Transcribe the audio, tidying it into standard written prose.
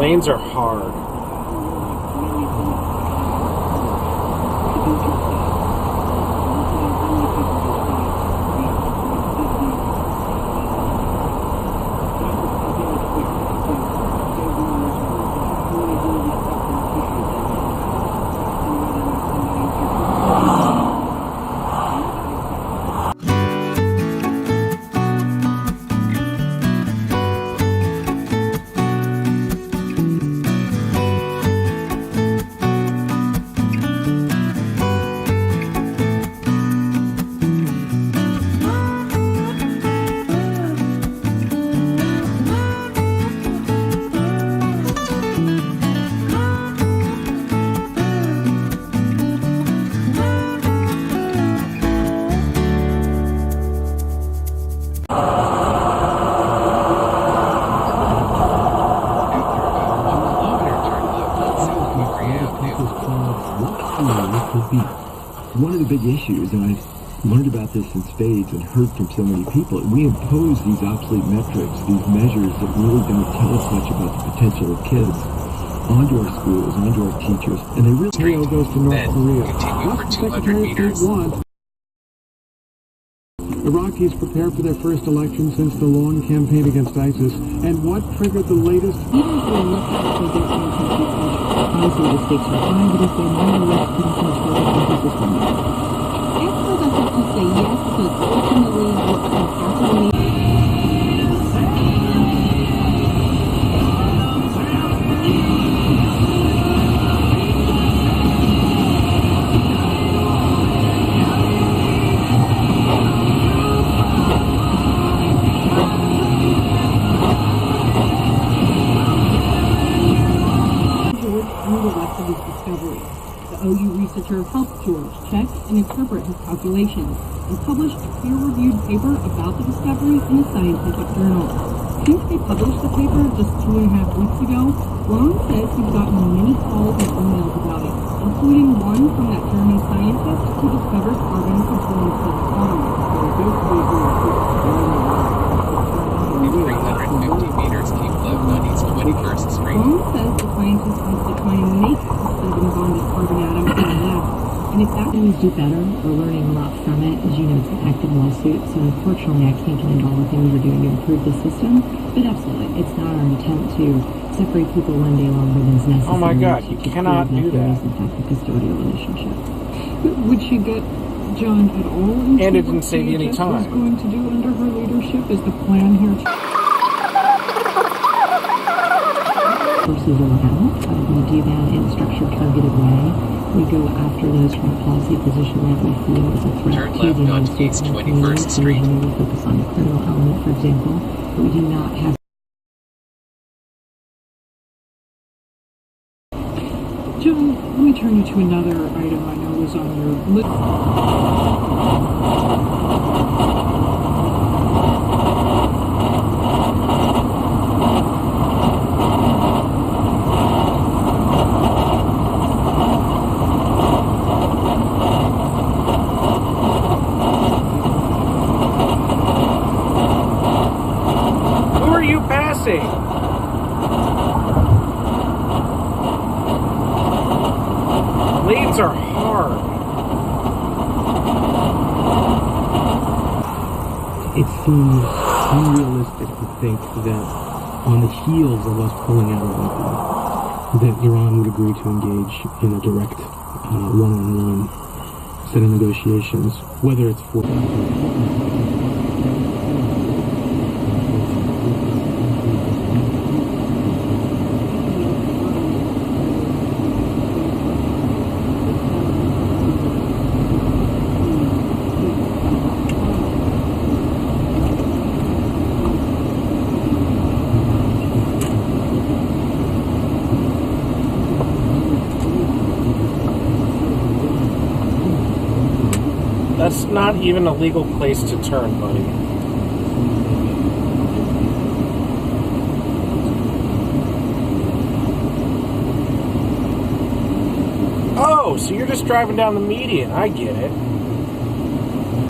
Lanes are hard. One of the big issues, and I've learned about this in spades and heard from so many people, we impose these obsolete metrics, these measures that really don't tell us much about the potential of kids onto our schools, onto our teachers, and they really goes to North Korea. Continue for 200 meters. Iraqis prepare for their first election since the long campaign against ISIS, and what triggered the latest? Honestly, the stakes are high, but if they nonetheless couldn't control the emphasis on that. Experts are to say yes, but ultimately what can possibly... OU researcher helped George check and interpret his calculations and published a peer-reviewed paper about the discovery in a scientific journal. Since they published the paper just 2.5 weeks ago, Ron says he's gotten many calls and emails about it, including one from that German scientist who discovered carbon components of the farm. 350 meters, keep left on East 21st Street. Ron says the scientist wants to try and make the 7-bonded carbon atom in the lab. And if that always do better, we're learning a lot from it. As you know, it's an active lawsuit, so unfortunately I can't get into all the things we're doing to improve the system. But absolutely, it's not our intent to separate people one day longer than is necessary. Oh my God, you cannot do that. In fact, a custodial relationship. But would she get John at all? And it didn't save you any time. What going to do under her leadership is the plan here. Sources are out. We do that in a structured, targeted way. We go after those from a policy position that we feel is a threat Turn to left the on United States East 21st Street. We focus on the criminal element, for example, but we do not have. John, let me turn you to another item I know was on your list. Lanes are hard. It seems unrealistic to think that on the heels of us pulling out of Libya, that Iran would agree to engage in a direct one-on-one set of negotiations, whether it's for... That's not even a legal place to turn, buddy. Oh, so you're just driving down the median. I get it.